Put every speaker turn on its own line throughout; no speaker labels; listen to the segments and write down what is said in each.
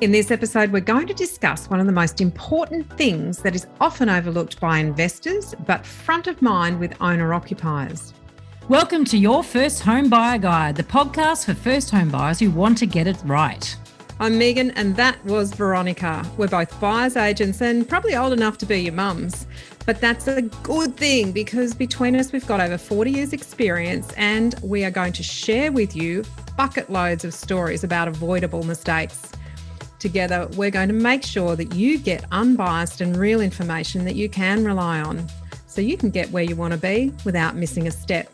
In this episode, we're going to discuss one of the most important things that is often overlooked by investors, but front of mind with owner-occupiers.
Welcome to Your First Home Buyer Guide, the podcast for first home buyers who want to get it right.
I'm Megan and that was Veronica. We're both buyers agents and probably old enough to be your mums. But that's a good thing because between us, we've got over 40 years experience and we are going to share with you bucket loads of stories about avoidable mistakes. Together, we're going to make sure that you get unbiased and real information that you can rely on so you can get where you want to be without missing a step.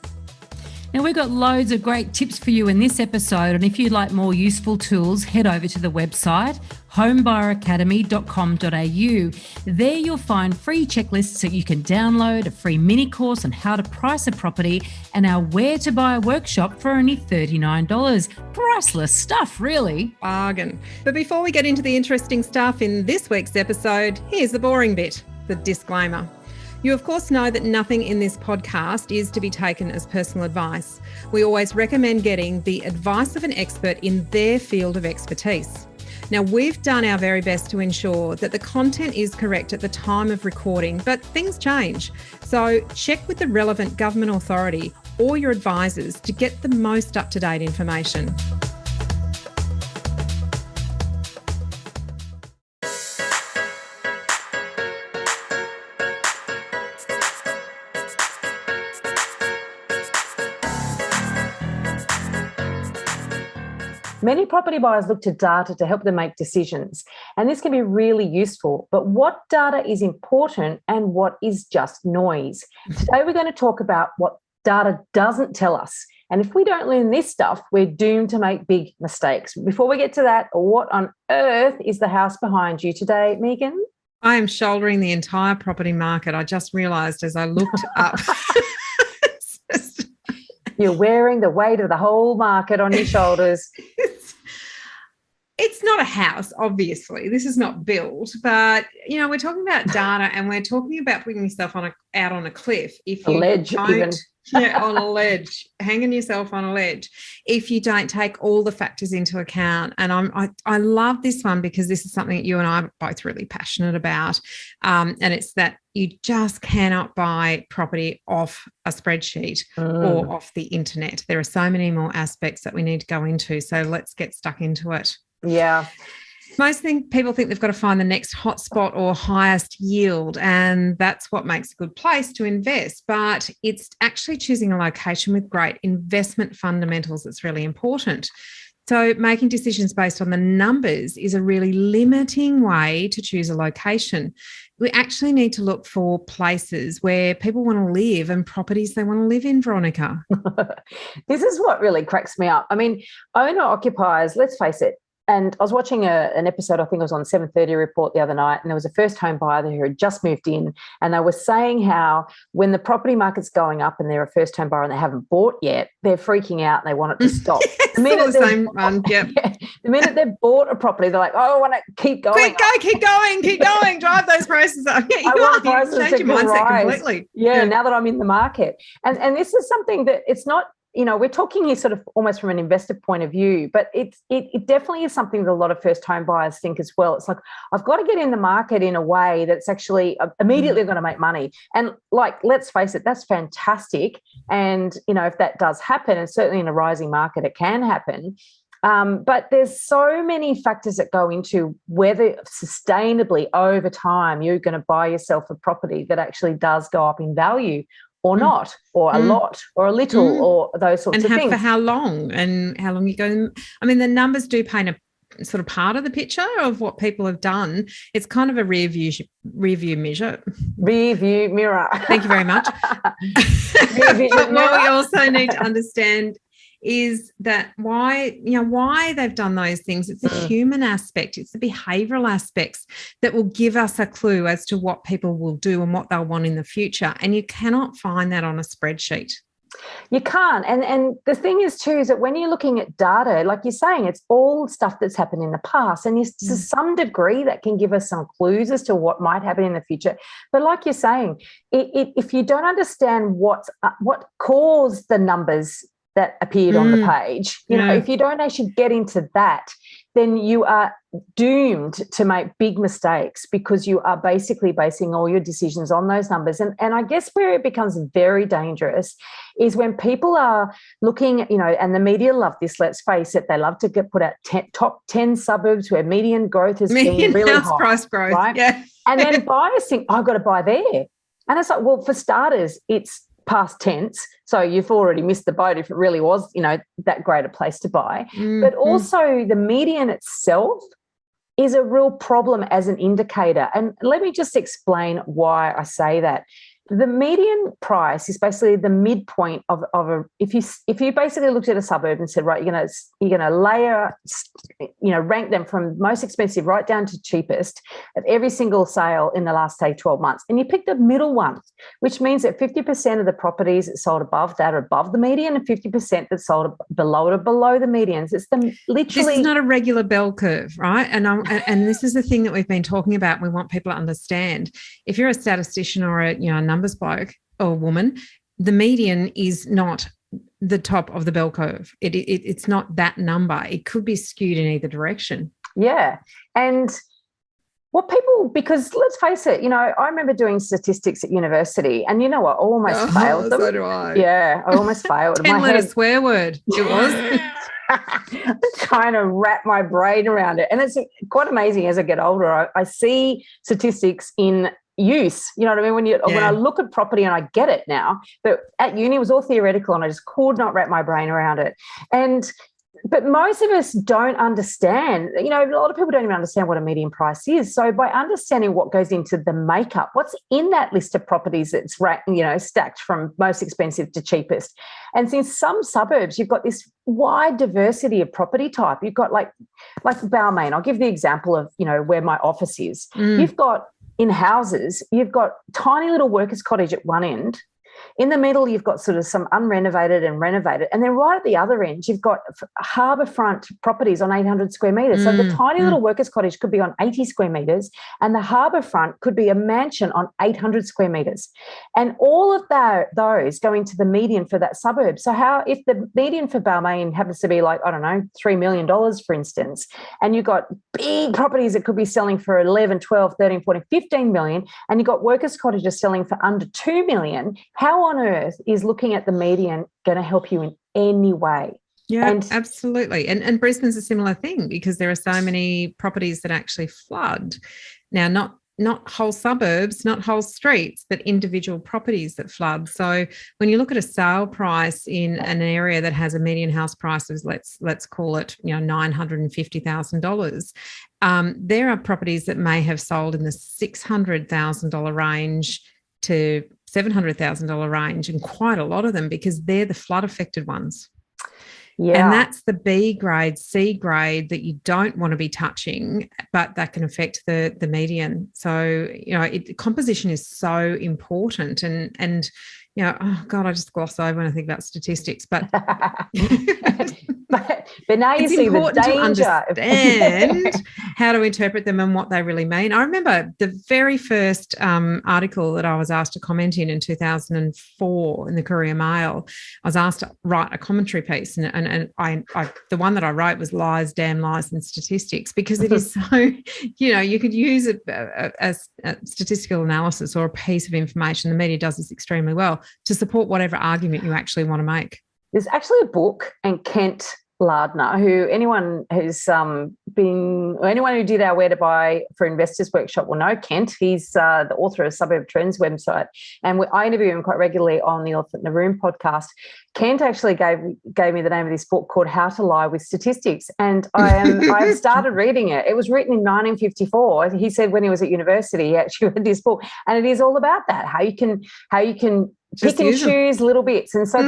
Now, we've got loads of great tips for you in this episode, and if you'd like more useful tools, head over to the website homebuyeracademy.com.au. There you'll find free checklists that you can download, a free mini course on how to price a property, and our Where to Buy workshop for only $39. Priceless stuff, really.
Bargain. But before we get into the interesting stuff in this week's episode, here's the boring bit, the disclaimer. You, of course, know that nothing in this podcast is to be taken as personal advice. We always recommend getting the advice of an expert in their field of expertise. Now, we've done our very best to ensure that the content is correct at the time of recording, but things change. So check with the relevant government authority or your advisors to get the most up-to-date information.
Many property buyers look to data to help them make decisions, and this can be really useful. But what data is important and what is just noise? Today, we're going to talk about what data doesn't tell us. And if we don't learn this stuff, we're doomed to make big mistakes. Before we get to that, what on earth is the house behind you today, Megan?
I am shouldering the entire property market. I just realised as I looked up.
You're wearing the weight of the whole market on your shoulders.
It's not a house, obviously. This is not built, but we're talking about data and we're talking about putting yourself out on a cliff. If you on a ledge, hanging yourself on a ledge. If you don't take all the factors into account, and I love this one because this is something that you and I are both really passionate about, and it's that you just cannot buy property off a spreadsheet or off the internet. There are so many more aspects that we need to go into. So let's get stuck into it.
Yeah.
People think they've got to find the next hotspot or highest yield, and that's what makes a good place to invest. But it's actually choosing a location with great investment fundamentals that's really important. So making decisions based on the numbers is a really limiting way to choose a location. We actually need to look for places where people want to live and properties they want to live in, Veronica.
This is what really cracks me up. I mean, owner-occupiers, let's face it, and I was watching an episode, I think it was on 7:30 Report the other night, and there was a first home buyer who had just moved in, and they were saying how when the property market's going up and they're a first home buyer and they haven't bought yet, they're freaking out and they want it to stop.
The
minute they've bought a property, they're like, oh, I want to keep going.
Keep going, drive those prices up. Yeah,
you change your mindset
completely.
Yeah, now that I'm in the market. And this is something that it's not, we're talking here sort of almost from an investor point of view, but it definitely is something that a lot of first home buyers think as well. It's like, I've got to get in the market in a way that's actually immediately going to make money. And let's face it, that's fantastic. And, if that does happen, and certainly in a rising market, it can happen. But there's so many factors that go into whether sustainably over time you're going to buy yourself a property that actually does go up in value or not, or a lot, or a little, or those sorts of things.
And for how long, and how long you go. I mean, the numbers do paint a sort of part of the picture of what people have done. It's kind of a rear view measure. Rear view mirror. Thank you very much. But what we also need to understand is that why they've done those things. It's a human aspect. It's the behavioural aspects that will give us a clue as to what people will do and what they'll want in the future. And you cannot find that on a spreadsheet.
You can't. And the thing is too, is that when you're looking at data, like you're saying, it's all stuff that's happened in the past. And to some degree that can give us some clues as to what might happen in the future. But like you're saying, if you don't understand what caused the numbers that appeared on the page, you know, if you don't actually get into that, then you are doomed to make big mistakes because you are basically basing all your decisions on those numbers. And I guess where it becomes very dangerous is when people are looking, and the media love this, let's face it, they love to put out top 10 suburbs where median growth has been really high.
House price growth,
right?
Yeah.
And then buyers think, I've got to buy there. And it's like, well, for starters, it's past tense, so you've already missed the boat if it really was, that great a place to buy. But also the median itself is a real problem as an indicator. And let me just explain why I say that. The median price is basically the midpoint of a. If you basically looked at a suburb and said, right, you're gonna layer, rank them from most expensive right down to cheapest of every single sale in the last, say, 12 months, and you pick the middle one, which means that 50% of the properties that sold above that are above the median, and 50% that sold below it are below the medians. It's literally.
This is not a regular bell curve, right? And this is the thing that we've been talking about. We want people to understand. If you're a statistician or a numbers bloke or woman, the median is not the top of the bell curve. It's not that number. It could be skewed in either direction.
Yeah. And because let's face it, I remember doing statistics at university, and I almost failed them.
So do I.
Yeah, I almost failed.
10-letter swear word. It was.
I'm trying to wrap my brain around it. And it's quite amazing as I get older. I see statistics in use, you know what I mean? When I look at property, and I get it now, but at uni it was all theoretical and I just could not wrap my brain around it. But most of us don't understand, a lot of people don't even understand what a median price is. So by understanding what goes into the makeup, what's in that list of properties that's stacked from most expensive to cheapest. And since some suburbs, you've got this wide diversity of property type. You've got like Balmain. I'll give the example of, where my office is. You've got in houses, you've got tiny little workers' cottage at one end. In the middle, you've got sort of some unrenovated and renovated. And then right at the other end, you've got harbourfront properties on 800 square metres. So the tiny little workers' cottage could be on 80 square metres, and the harbourfront could be a mansion on 800 square metres. And all of those go into the median for that suburb. So if the median for Balmain happens to be like, I don't know, $3 million, for instance, and you've got big properties that could be selling for 11, 12, 13, 14, 15 million, and you've got workers' cottages selling for under 2 million, how on earth is looking at the median going to help you in any way?
Yeah, absolutely. And Brisbane's a similar thing, because there are so many properties that actually flood. Now, not whole suburbs, not whole streets, but individual properties that flood. So when you look at a sale price in an area that has a median house price of, let's call it, $950,000, there are properties that may have sold in the $600,000 range to $700,000 range, and quite a lot of them, because they're the flood affected ones. Yeah. And that's the B grade, C grade that you don't want to be touching, but that can affect the median. So, composition is so important. And oh God, I just gloss over when I think about statistics, but
but now you see the danger.
To understand how to interpret them and what they really mean. I remember the very first article that I was asked to comment in 2004 in the Courier Mail. I was asked to write a commentary piece, and I the one that I wrote was Lies, Damn Lies and Statistics, because it is so, you could use a statistical analysis or a piece of information. The media does this extremely well to support whatever argument you actually want to make.
There's actually a book, and Kent Lardner, who anyone who did our Where to Buy for Investors workshop will know Kent. He's the author of Suburb Trends website, and I interview him quite regularly on the Elephant in the Room podcast. Kent actually gave me the name of this book called How to Lie with Statistics, and I've started reading it. It was written in 1954. He said when he was at university, he actually read this book, and it is all about that, how you can pick and choose little bits. And so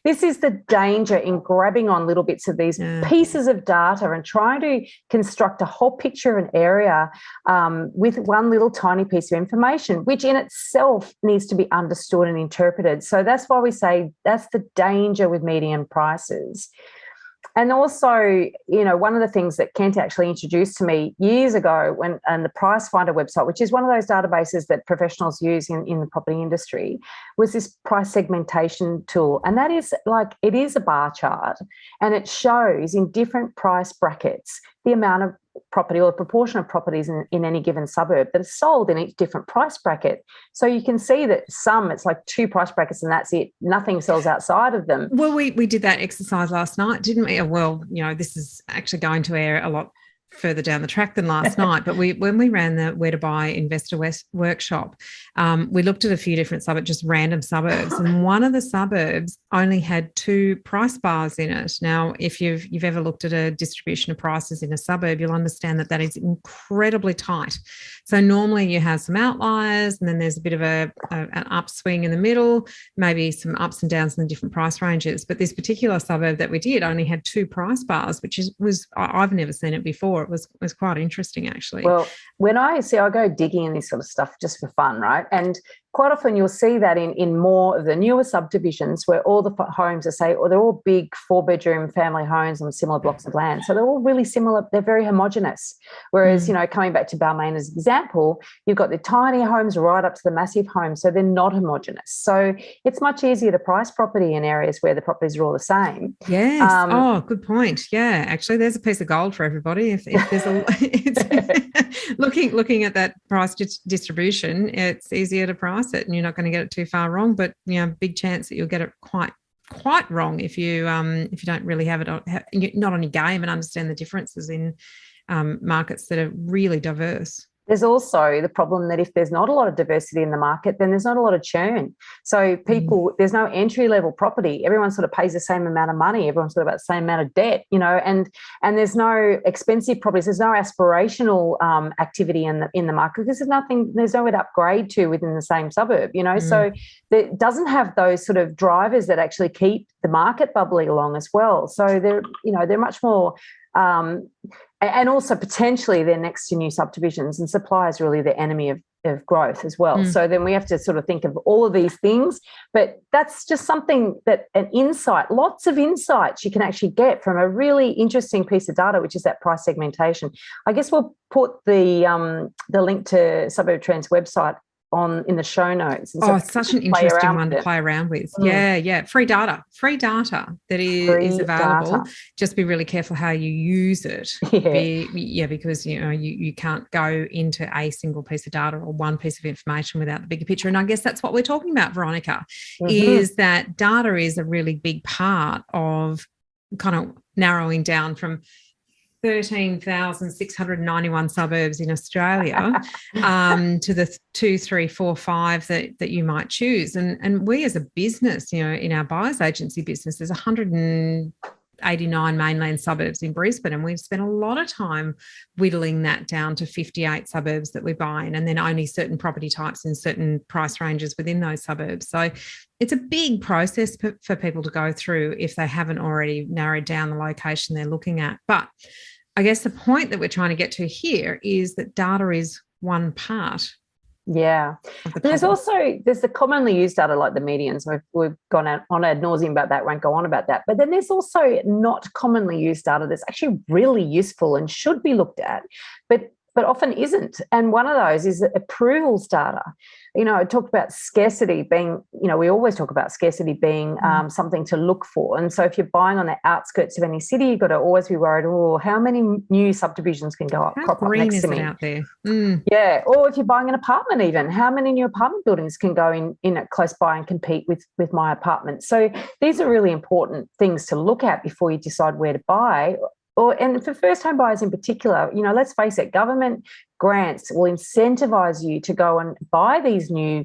this is the danger in grabbing on little bits of these pieces of data and trying to construct a whole picture of an area with one little tiny piece of information, which in itself needs to be understood and interpreted. So that's why we say that's the danger with median prices. And also, one of the things that Kent actually introduced to me years ago and the Price Finder website, which is one of those databases that professionals use in the property industry, was this price segmentation tool. And that is it is a bar chart, and it shows in different price brackets the amount of property or the proportion of properties in any given suburb that are sold in each different price bracket. So you can see that it's like 2 price brackets and that's it. Nothing sells outside of them.
Well, we did that exercise last night, didn't we? Well, this is actually going to air a lot further down the track than last night, but when we ran the Where to Buy Investor workshop, we looked at a few different suburbs, just random suburbs, and one of the suburbs only had 2 price bars in it. Now, if you've ever looked at a distribution of prices in a suburb, you'll understand that is incredibly tight. So normally you have some outliers, and then there's a bit of an upswing in the middle, maybe some ups and downs in the different price ranges. But this particular suburb that we did only had 2 price bars, which was I've never seen it before. It was quite interesting, actually.
Well, when I go digging in this sort of stuff just for fun, right? And quite often you'll see that in more of the newer subdivisions where all the homes they're all big 4-bedroom family homes on similar blocks of land. So they're all really similar. They're very homogenous. Whereas, coming back to Balmain as an example, you've got the tiny homes right up to the massive homes. So they're not homogenous. So it's much easier to price property in areas where the properties are all the same.
Yes. Good point. Yeah. Actually, there's a piece of gold for everybody. If there's looking at that price distribution, it's easier to price it, and you're not going to get it too far wrong. But big chance that you'll get it quite wrong if you don't really have it not on your game and understand the differences in markets that are really diverse.
There's also the problem that if there's not a lot of diversity in the market, then there's not a lot of churn. So there's no entry-level property. Everyone sort of pays the same amount of money. Everyone's got about the same amount of debt, and there's no expensive properties. There's no aspirational activity in the market because there's nowhere to upgrade to within the same suburb, So it doesn't have those sort of drivers that actually keep the market bubbling along as well. So they're much more and also potentially they're next to new subdivisions, and supply is really the enemy of growth as well. So then we have to sort of think of all of these things, but that's just something lots of insights you can actually get from a really interesting piece of data, which is that price segmentation. I guess we'll put the link to Suburb Trends website in the show notes. And
it's such an interesting one to play around with. Yeah. Free data that is available. Data. Just be really careful how you use it. Because you can't go into a single piece of data or one piece of information without the bigger picture. And I guess that's what we're talking about, Veronica, is that data is a really big part of kind of narrowing down from 13,691 suburbs in Australia to the 2, 3, 4, 5 that you might choose. And we as a business, in our buyers agency business, there's 189 mainland suburbs in Brisbane, and we've spent a lot of time whittling that down to 58 suburbs that we buy in, and then only certain property types and certain price ranges within those suburbs. So it's a big process for people to go through if they haven't already narrowed down the location they're looking at. But I guess the point that we're trying to get to here is that data is one part.
Yeah. There's the commonly used data like the medians. We've gone on ad nauseum about that, won't go on about that. But then there's also not commonly used data that's actually really useful and should be looked at, but often isn't. And one of those is approvals data. I talked about scarcity being, we always talk about scarcity being something to look for. And so if you're buying on the outskirts of any city, you've got to always be worried, how many new subdivisions can crop up next to me?
Out there?
Yeah. Or if you're buying an apartment even, how many new apartment buildings can go in close by and compete with my apartment? So these are really important things to look at before you decide where to buy. And for first-home buyers in particular, let's face it, government grants will incentivise you to go and buy these new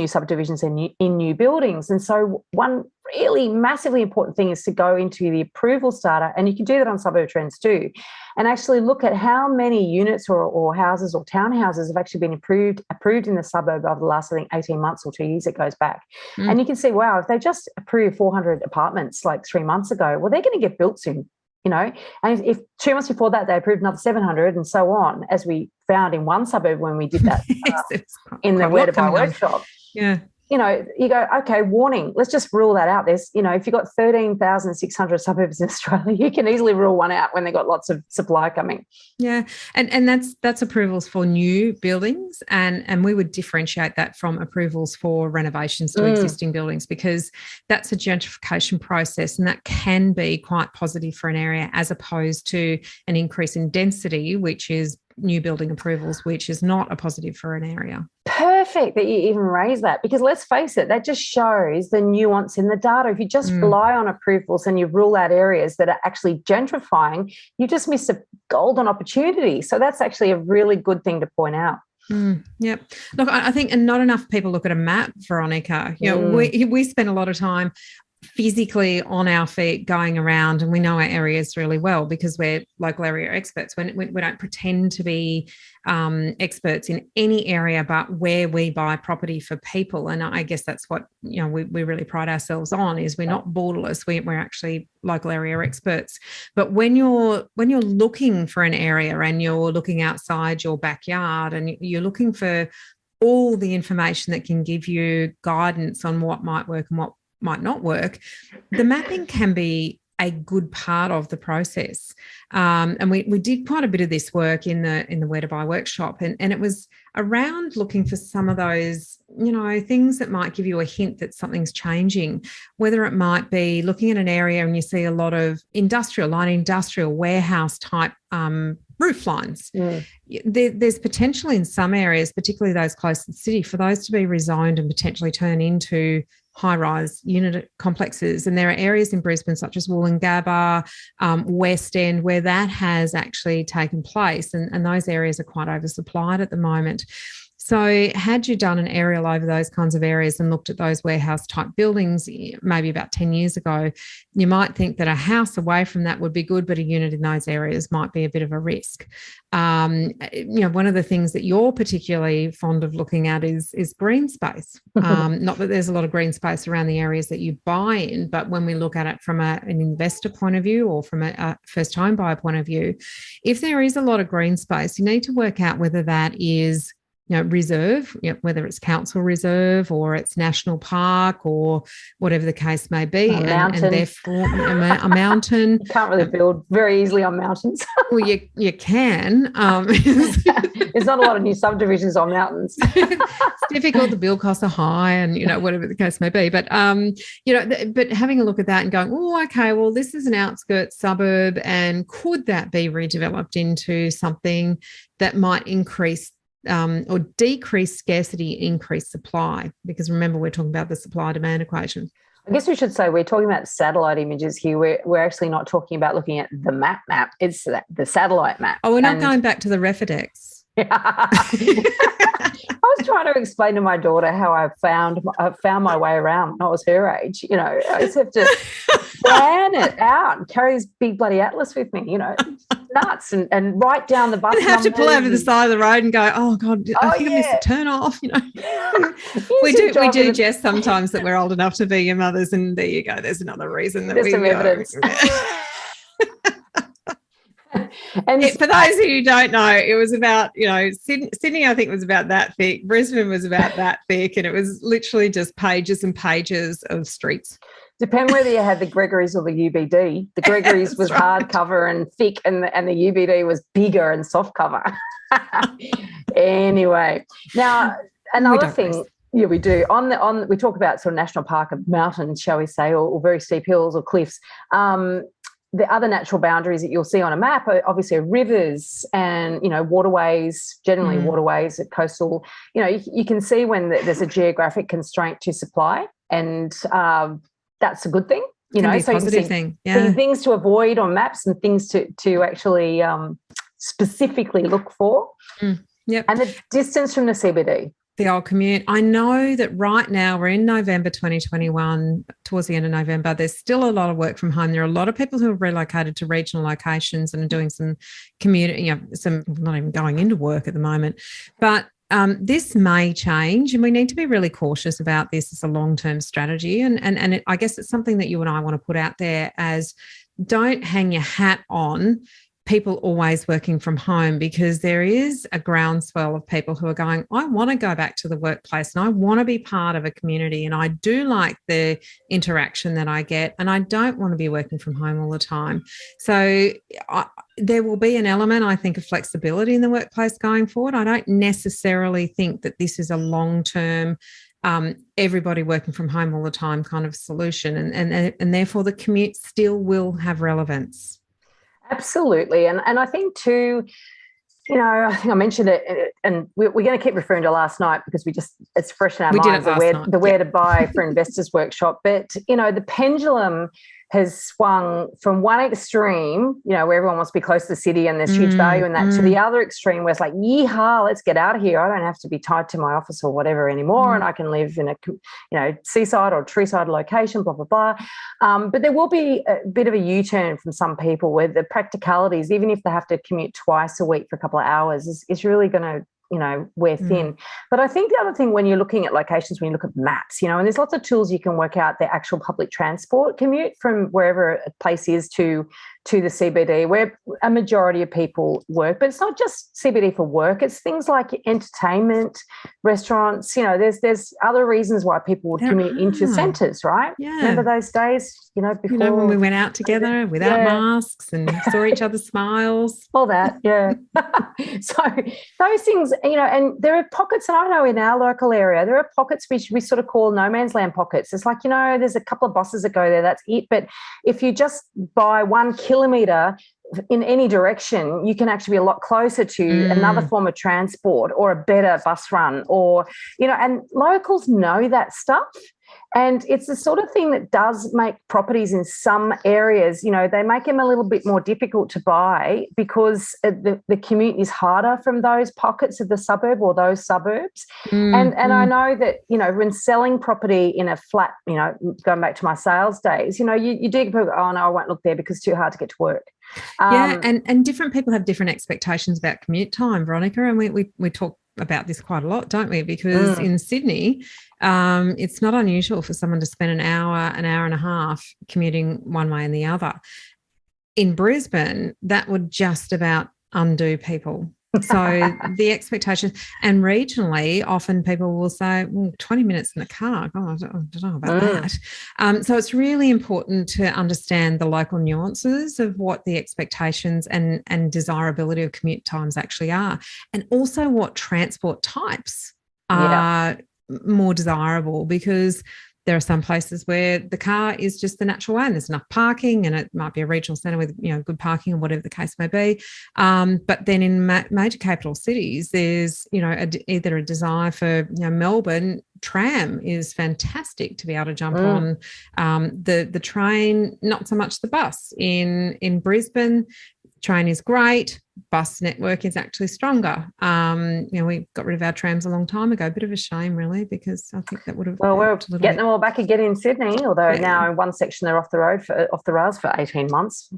subdivisions and in new buildings. And so one really massively important thing is to go into the approvals data, and you can do that on Suburb Trends too, and actually look at how many units or houses or townhouses have actually been approved in the suburb over the last, 18 months or 2 years it goes back. And you can see, wow, if they just approved 400 apartments like 3 months ago, well, they're going to get built soon. And if 2 months before that they approved another 700 and so on, as we found in one suburb when we did that in the Where to Buy workshop.
Yeah.
you know, you go, okay, warning, let's just rule that out. There's, you know, if you've got 13,600 suburbs in Australia, you can easily rule one out when they've got lots of supply coming.
Yeah. And that's approvals for new buildings. And we would differentiate that from approvals for renovations to existing buildings, because that's a gentrification process, and that can be quite positive for an area, as opposed to an increase in density, which is new building approvals, which is not a positive for an area.
Perfect that you even raise that, because let's face it, that just shows the nuance in the data. If you just rely on approvals and you rule out areas that are actually gentrifying, you just miss a golden opportunity. So that's actually a really good thing to point out.
Yep. Look, I think, and not enough people look at a map, Veronica. You know, we spend a lot of time physically on our feet going around, and we know our areas really well because we're local area experts. We don't pretend to be experts in any area but where we buy property for people. And I guess that's what, you know, we really pride ourselves on, is we're not borderless. We're actually local area experts. But when you're looking for an area and you're looking outside your backyard and you're looking for all the information that can give you guidance on what might work and what might not work, the mapping can be a good part of the process. And we did quite a bit of this work in the Where to Buy workshop, and it was around looking for some of those, you know, things that might give you a hint that something's changing, whether it might be looking at an area and you see a lot of industrial warehouse type roof lines. There's potential in some areas, particularly those close to the city, for those to be rezoned and potentially turn into high-rise unit complexes. And there are areas in Brisbane such as Woolloongabba, West End, where that has actually taken place, and those areas are quite oversupplied at the moment. So had you done an aerial over those kinds of areas and looked at those warehouse type buildings maybe about 10 years ago, you might think that a house away from that would be good, but a unit in those areas might be a bit of a risk. You know, one of the things that you're particularly fond of looking at is green space. Not that there's a lot of green space around the areas that you buy in, but when we look at it from an investor point of view or from a first home buyer point of view, if there is a lot of green space, you need to work out whether that is, you know, reserve, you know, whether it's council reserve or it's national park or whatever the case may be, and therefore a mountain.
You can't really build very easily on mountains.
Well, you can.
There's not a lot of new subdivisions on mountains.
It's difficult. The build costs are high, and you know, whatever the case may be. But you know, but having a look at that and going, oh, okay, well, this is an outskirts suburb, and could that be redeveloped into something that might increase or decrease scarcity, increase supply? Because remember, we're talking about the supply-demand equation.
I guess we should say we're talking about satellite images here. We're actually not talking about looking at the map. It's the satellite map.
Oh, we're not going back to the Refidex.
I was trying to explain to my daughter how I found my way around when I was her age. You know, I just have to plan it out and carry this big bloody atlas with me, you know, nuts, and write down the bus.
You have to pull over the side of the road and go, oh God, I think I missed the turn off, you know. we do jest sometimes that we're old enough to be your mothers, and there you go. There's another reason that
there's some evidence.
And for those who don't know, it was about, you know, Sydney, I think, was about that thick. Brisbane was about that thick, and it was literally just pages and pages of streets.
Depend whether you had the Gregory's or the UBD. The Gregory's was hardcover and thick, and the UBD was bigger and soft cover. Anyway, now another thing. Yeah, we do. We talk about sort of national park of mountains, shall we say, or very steep hills or cliffs. The other natural boundaries that you'll see on a map are obviously rivers and, you know, waterways, generally waterways at coastal. You know, you can see when there's a geographic constraint to supply, and that's a good thing. You know, so
positive thing. Yeah.
Things to avoid on maps and things to actually specifically look for.
Yep.
And the distance from the CBD.
The old commute. I know that right now we're in November 2021, towards the end of November. There's still a lot of work from home. There are a lot of people who have relocated to regional locations and are doing some community, you know, some not even going into work at the moment. But this may change, and we need to be really cautious about this as a long-term strategy. And I guess it's something that you and I want to put out there as, don't hang your hat on people always working from home, because there is a groundswell of people who are going, I want to go back to the workplace and I want to be part of a community, and I do like the interaction that I get, and I don't want to be working from home all the time. So there will be an element, I think, of flexibility in the workplace going forward. I don't necessarily think that this is a long-term everybody working from home all the time kind of solution, and therefore the commute still will have relevance.
Absolutely. And I think too, I think I mentioned it, and we're going to keep referring to last night because it's fresh in our minds, the where to buy for investors workshop. But, the pendulum has swung from one extreme, where everyone wants to be close to the city and there's huge value in that, to the other extreme where it's like, yeehaw, let's get out of here. I don't have to be tied to my office or whatever anymore, and I can live in a, seaside or treeside location, blah, blah, blah. But there will be a bit of a U-turn from some people where the practicalities, even if they have to commute twice a week for a couple of hours, is really going to wear thin. But I think the other thing, when you're looking at locations, when you look at maps, and there's lots of tools you can work out the actual public transport commute from wherever a place is to the CBD, where a majority of people work. But it's not just CBD for work. It's things like entertainment, restaurants. There's other reasons why people would commute into centres, right?
Yeah.
Remember those days, before?
When we went out together without masks and saw each other's smiles.
All that, yeah. So those things, and there are pockets, and I know in our local area, there are pockets which we sort of call no man's land pockets. It's like, there's a couple of buses that go there, that's it. But if you just buy 1 kilometre in any direction, you can actually be a lot closer to another form of transport or a better bus run, or, and locals know that stuff. And it's the sort of thing that does make properties in some areas, they make them a little bit more difficult to buy because the commute is harder from those pockets of the suburb or those suburbs. And I know that, when selling property in a flat, going back to my sales days, you do people go, oh, no, I won't look there because it's too hard to get to work.
And different people have different expectations about commute time, Veronica, and we talk about this quite a lot, don't we? Because in Sydney, it's not unusual for someone to spend an hour and a half commuting one way and the other. In Brisbane, that would just about undo people. So the expectations, and regionally, often people will say, 20 minutes in the car. Oh, I don't know about that. So it's really important to understand the local nuances of what the expectations and desirability of commute times actually are, and also what transport types are more desirable, because there are some places where the car is just the natural way and there's enough parking, and it might be a regional centre with good parking or whatever the case may be. But then in major capital cities, there's either a desire for Melbourne tram is fantastic to be able to jump on. The train, not so much the bus. In Brisbane, train is great. Bus network is actually stronger. We got rid of our trams a long time ago. A bit of a shame, really, because I think that would have.
Well, we're getting them all back again in Sydney, although now in one section they're off the rails for 18 months.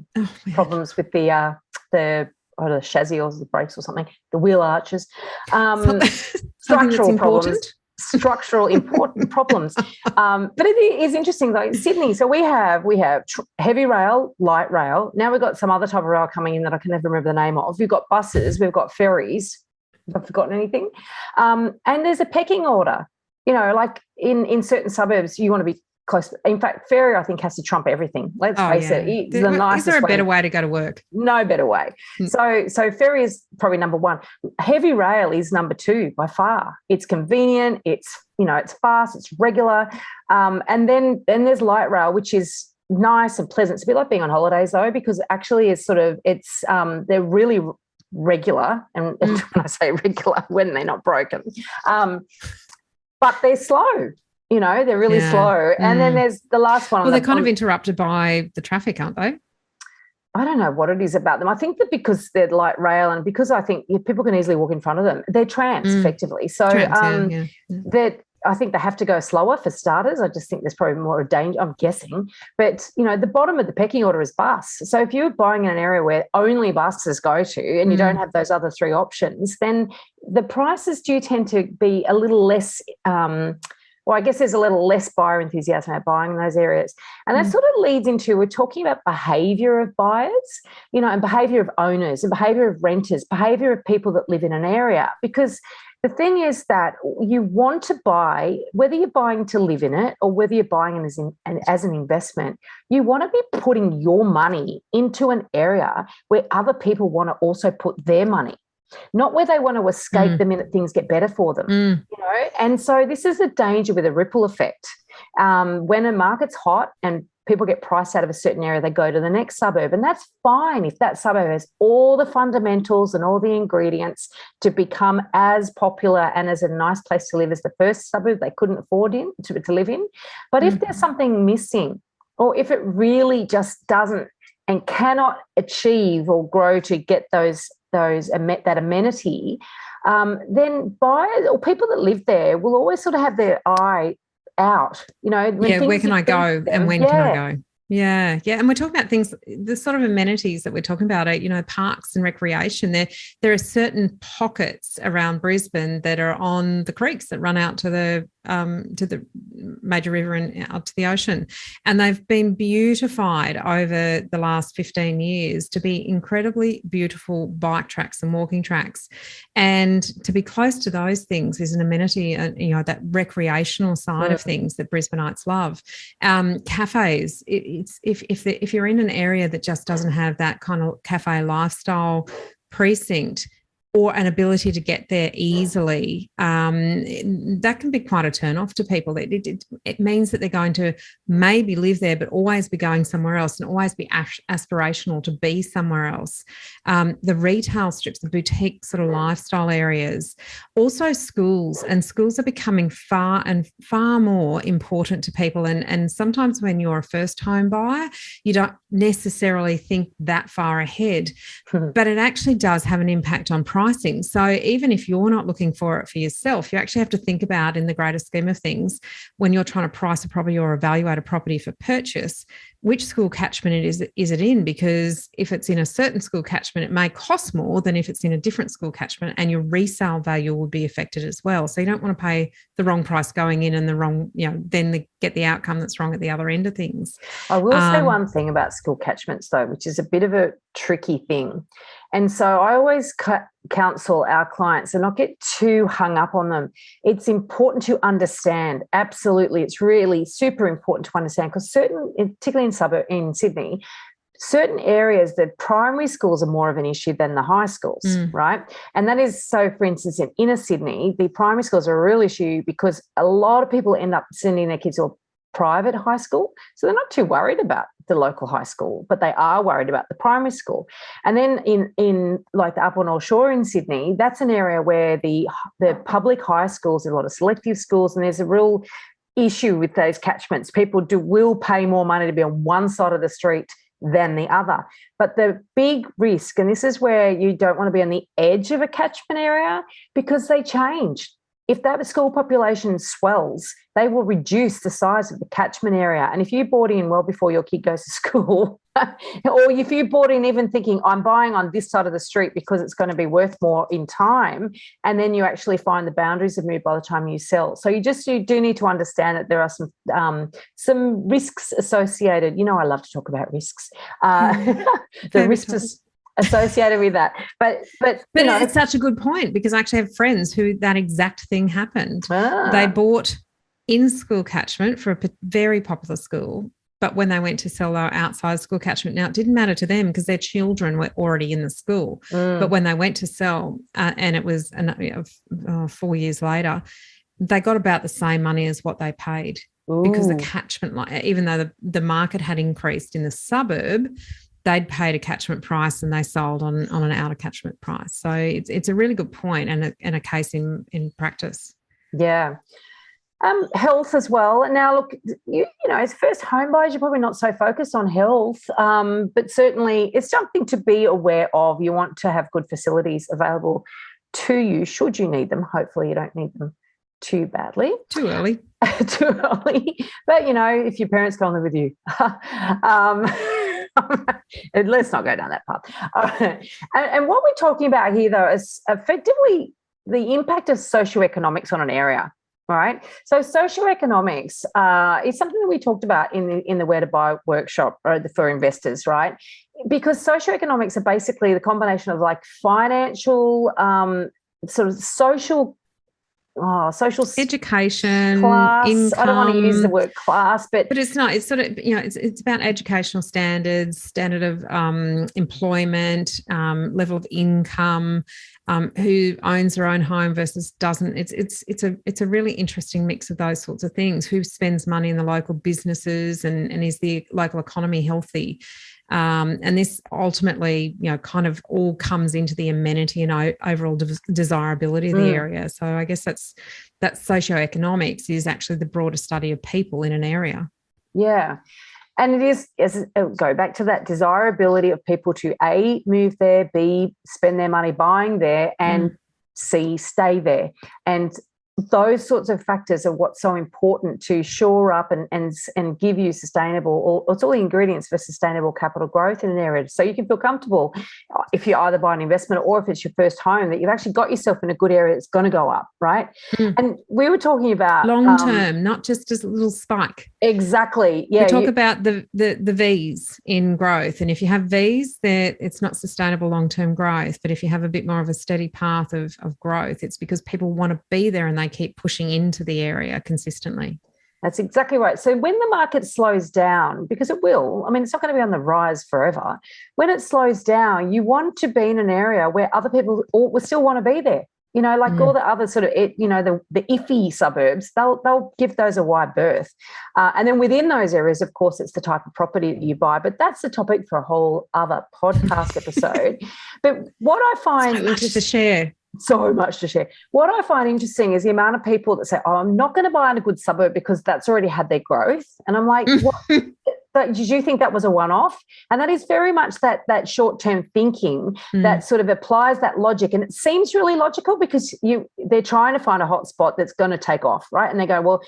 Problems with the chassis or the brakes or something, the wheel arches, structural problems. Structural important problems. But it is interesting, though. Sydney, so we have heavy rail, light rail. Now we've got some other type of rail coming in that I can never remember the name of. We've got buses, we've got ferries. Have I forgotten anything? And there's a pecking order. Like in certain suburbs, you want to be close. In fact, ferry, I think, has to trump everything. Let's face it. It's the nicest way.
Is there a better way to go to work?
No better way. So ferry is probably number one. Heavy rail is number two by far. It's convenient. It's fast. It's regular. And then there's light rail, which is nice and pleasant. It's a bit like being on holidays, though, because actually they're really regular. And when I say regular, when they're not broken, but they're slow. They're really slow. And then there's the last one.
Well, they're kind of interrupted by the traffic, aren't they?
I don't know what it is about them. I think that because they're light rail and because I think people can easily walk in front of them, they're trams effectively. So that I think they have to go slower for starters. I just think there's probably more of danger, I'm guessing. But, the bottom of the pecking order is bus. So if you're buying in an area where only buses go to and you don't have those other three options, then the prices do tend to be a little less or I guess there's a little less buyer enthusiasm about buying in those areas. And that sort of leads into, we're talking about behaviour of buyers, you know, and behaviour of owners and behaviour of renters, behaviour of people that live in an area. Because the thing is that you want to buy, whether you're buying to live in it or whether you're buying as an investment, you want to be putting your money into an area where other people want to also put their money, not where they want to escape the minute things get better for them. You know, and so this is the danger with a ripple effect. When a market's hot and people get priced out of a certain area, they go to the next suburb, and that's fine if that suburb has all the fundamentals and all the ingredients to become as popular and as a nice place to live as the first suburb they couldn't afford to live in. But if there's something missing, or if it really just doesn't and cannot achieve or grow to get that amenity, then buyers or people that live there will always sort of have their eye out, you know.
Where can I go and when can I go? Yeah. And we're talking about things, the sort of amenities that we're talking about are, you know, parks and recreation. There are certain pockets around Brisbane that are on the creeks that run out to the major river and out to the ocean. And they've been beautified over the last 15 years to be incredibly beautiful bike tracks and walking tracks. And to be close to those things is an amenity, you know, that recreational side of things that Brisbaneites love. Cafes, if you're in an area that just doesn't have that kind of cafe lifestyle precinct or an ability to get there easily, that can be quite a turn off to people. It means that they're going to maybe live there but always be going somewhere else and always be aspirational to be somewhere else. The retail strips, the boutique sort of lifestyle areas, also schools, and schools are becoming far more important to people. And sometimes when you're a first home buyer, you don't necessarily think that far ahead, but it actually does have an impact on pricing. So even if you're not looking for it for yourself, you actually have to think about, in the greater scheme of things, when you're trying to price a property or evaluate a property for purchase, which school catchment is it in? Because if it's in a certain school catchment, it may cost more than if it's in a different school catchment, and your resale value will be affected as well. So you don't want to pay the wrong price going in and the wrong, you know, then get the outcome that's wrong at the other end of things.
I will say one thing about school catchments though, which is a bit of a tricky thing. And so I always counsel our clients to not get too hung up on them. It's important to understand. Absolutely. It's really super important to understand, because particularly in Sydney, certain areas, the primary schools are more of an issue than the high schools, right? And that is so, for instance, in inner Sydney, the primary schools are a real issue because a lot of people end up sending their kids to a private high school. So they're not too worried about the local high school, but they are worried about the primary school. And then in like the Upper North Shore in Sydney, that's an area where the public high schools, there's a lot of selective schools, and there's a real issue with those catchments. People will pay more money to be on one side of the street than the other. But the big risk, and this is where you don't want to be on the edge of a catchment area, because they change. If that school population swells, they will reduce the size of the catchment area. And if you bought in well before your kid goes to school, or if you bought in even thinking, I'm buying on this side of the street because it's going to be worth more in time, and then you actually find the boundaries have moved by the time you sell. So you do need to understand that there are some risks associated. You know, I love to talk about risks. The risks associated with that. But you know,
it's such a good point, because I actually have friends who that exact thing happened. They bought in school catchment for a very popular school, but when they went to sell, they were outside school catchment. Now, it didn't matter to them because their children were already in the school. But when they went to sell, and it was 4 years later, they got about the same money as what they paid. Because the catchment, even though the market had increased in the suburb, they'd paid a catchment price and they sold on an outer catchment price. So it's a really good point and a case in practice.
Yeah. Health as well. Now, look, you know, as first home buyers, you're probably not so focused on health, but certainly it's something to be aware of. You want to have good facilities available to you should you need them. Hopefully you don't need them too badly.
Too early.
Too early. But, you know, if your parents go and live with you. Let's not go down that path. And what we're talking about here, though, is effectively the impact of socioeconomics on an area. Right. So socioeconomics is something that we talked about in the Where to Buy workshop for investors, right? Because socioeconomics are basically the combination of like financial, sort of social
education,
class.
income.
I don't want to use the word class, but
it's not. It's sort of, it's about educational standards, standard of employment, level of income, who owns their own home versus doesn't. It's a really interesting mix of those sorts of things. Who spends money in the local businesses, and is the local economy healthy? And this ultimately, kind of all comes into the amenity and overall desirability of the area. So I guess that socioeconomics is actually the broader study of people in an area.
Yeah. And it is, go back to that desirability of people to A, move there, B, spend their money buying there, and C, stay there. And those sorts of factors are what's so important to shore up and give you sustainable, or it's all the ingredients for sustainable capital growth in an area. So you can feel comfortable if you either buy an investment or if it's your first home, that you've actually got yourself in a good area that's going to go up, right? And we were talking about
long term, not just a little spike.
Exactly. Yeah.
We talk about the V's in growth. And if you have V's, it's not sustainable long-term growth. But if you have a bit more of a steady path of growth, it's because people want to be there and they keep pushing into the area consistently.
That's exactly right. So when the market slows down, because it will, I mean, it's not going to be on the rise forever. When it slows down, you want to be in an area where other people will still want to be there. All the other sort of, the iffy suburbs, they'll give those a wide berth. And then within those areas, of course, it's the type of property that you buy. But that's the topic for a whole other podcast episode. But what I find so much to share. What I find interesting is the amount of people that say, oh, I'm not going to buy in a good suburb because that's already had their growth. And I'm like, what? Did you think that was a one-off? And that is very much that short-term thinking that sort of applies that logic. And it seems really logical because they're trying to find a hot spot that's going to take off, right? And they go, well,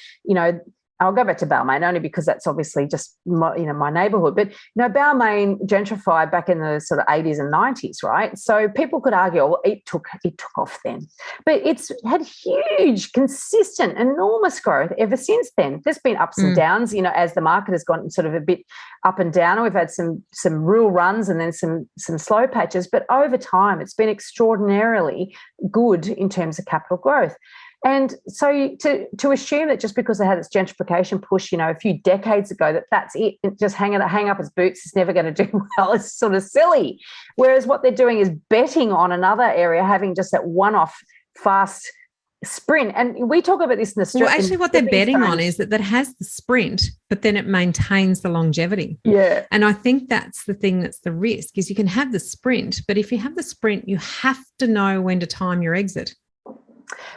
I'll go back to Balmain only because that's obviously just my neighbourhood. But Balmain gentrified back in the sort of 80s and 90s, right? So people could argue, well, it took off then, but it's had huge, consistent, enormous growth ever since then. There's been ups and downs, as the market has gone sort of a bit up and down. We've had some real runs and then some slow patches, but over time it's been extraordinarily good in terms of capital growth. And so to assume that just because they had its gentrification push, a few decades ago, that's it, just hang up its boots, it's never going to do well, is sort of silly. Whereas what they're doing is betting on another area having just that one-off fast sprint. And we talk about this in the
Well, actually what they're betting on is that has the sprint, but then it maintains the longevity.
Yeah.
And I think that's the thing that's the risk, is you can have the sprint, but if you have the sprint, you have to know when to time your exit.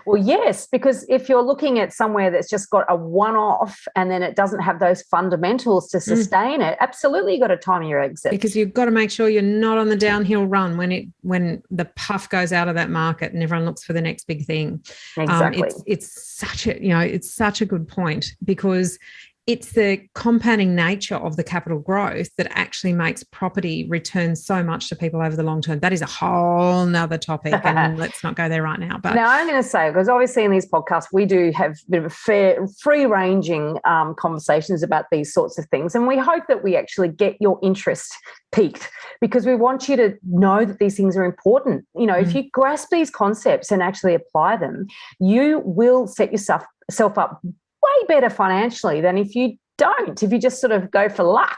Well, yes, because if you're looking at somewhere that's just got a one-off and then it doesn't have those fundamentals to sustain it, absolutely you've got to time your exit.
Because you've got to make sure you're not on the downhill run when the puff goes out of that market and everyone looks for the next big thing.
Exactly.
It's such a good point, because it's the compounding nature of the capital growth that actually makes property return so much to people over the long term. That is a whole nother topic, and let's not go there right now. But
now I'm going to say, because obviously in these podcasts we do have a bit of a free-ranging conversations about these sorts of things, and we hope that we actually get your interest piqued, because we want you to know that these things are important. If you grasp these concepts and actually apply them, you will set yourself up way better financially than if you don't, if you just sort of go for luck,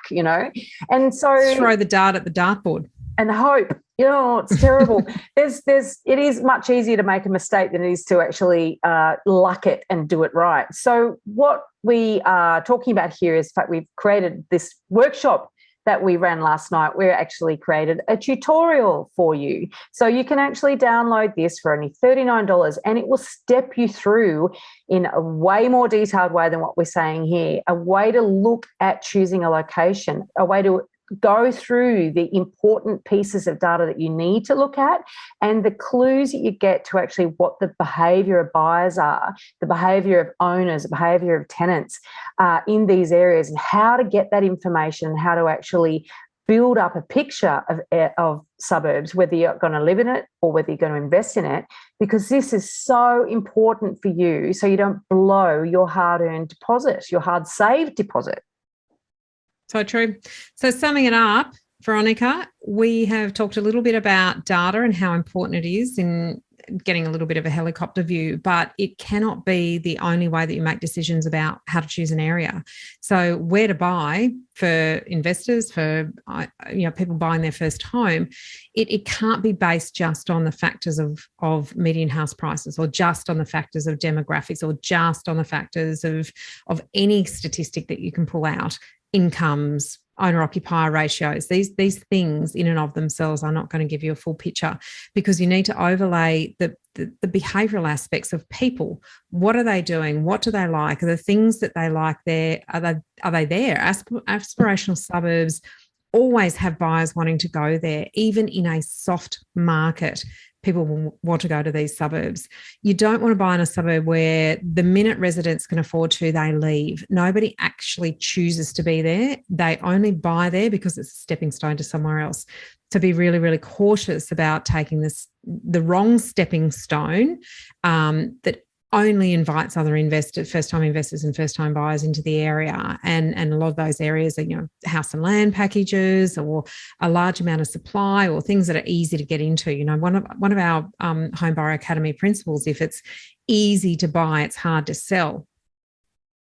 and so
throw the dart at the dartboard
and hope. It's terrible. It is much easier to make a mistake than it is to actually luck it and do it right. So what we are talking about here is, in fact, we've created this workshop that we ran last night. We actually created a tutorial for you. So you can actually download this for only $39, and it will step you through in a way more detailed way than what we're saying here, a way to look at choosing a location, a way to go through the important pieces of data that you need to look at, and the clues that you get to actually what the behaviour of buyers are, the behaviour of owners, the behaviour of tenants in these areas, and how to get that information, how to actually build up a picture of suburbs, whether you're going to live in it or whether you're going to invest in it, because this is so important for you so you don't blow your hard-earned deposit, your hard-saved deposit.
So true. So summing it up, Veronica, we have talked a little bit about data and how important it is in getting a little bit of a helicopter view, but it cannot be the only way that you make decisions about how to choose an area. So where to buy for investors, for people buying their first home, it can't be based just on the factors of median house prices, or just on the factors of demographics, or just on the factors of any statistic that you can pull out. Incomes, owner-occupier ratios, these things in and of themselves are not going to give you a full picture, because you need to overlay the behavioural aspects of people. What are they doing? What do they like? Are the things that they like there? Are they there? Aspirational suburbs always have buyers wanting to go there, even in a soft market. People will want to go to these suburbs. You don't want to buy in a suburb where the minute residents can afford to, they leave. Nobody actually chooses to be there. They only buy there because it's a stepping stone to somewhere else. To be really, really cautious about taking the wrong stepping stone that only invites other investors, first-time investors and first-time buyers into the area. And a lot of those areas are, house and land packages, or a large amount of supply, or things that are easy to get into. One of our Home Buyer Academy principles, if it's easy to buy, it's hard to sell.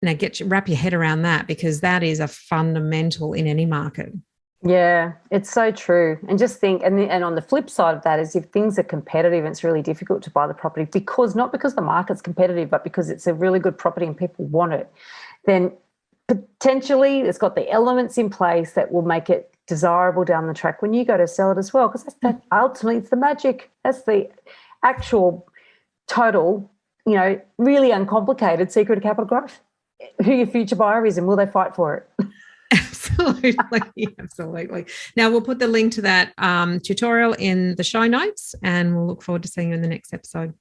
Now, wrap your head around that, because that is a fundamental in any market.
Yeah, it's so true. And just think, and on the flip side of that is, if things are competitive, it's really difficult to buy the property, not because the market's competitive, but because it's a really good property and people want it, then potentially it's got the elements in place that will make it desirable down the track when you go to sell it as well. Because ultimately it's the magic. That's the actual total, really uncomplicated secret of capital growth. Who your future buyer is and will they fight for it?
Absolutely. Now, we'll put the link to that tutorial in the show notes, and we'll look forward to seeing you in the next episode.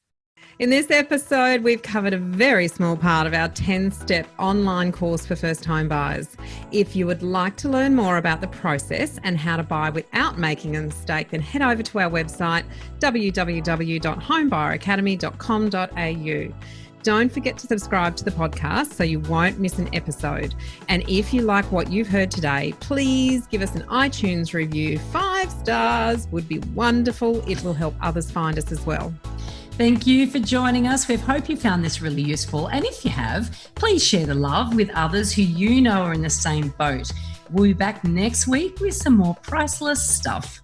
In this episode, we've covered a very small part of our 10-step online course for first-time buyers. If you would like to learn more about the process and how to buy without making a mistake, then head over to our website, www.homebuyeracademy.com.au. Don't forget to subscribe to the podcast so you won't miss an episode. And if you like what you've heard today, please give us an iTunes review. 5 stars would be wonderful. It will help others find us as well.
Thank you for joining us. We hope you found this really useful. And if you have, please share the love with others who you know are in the same boat. We'll be back next week with some more priceless stuff.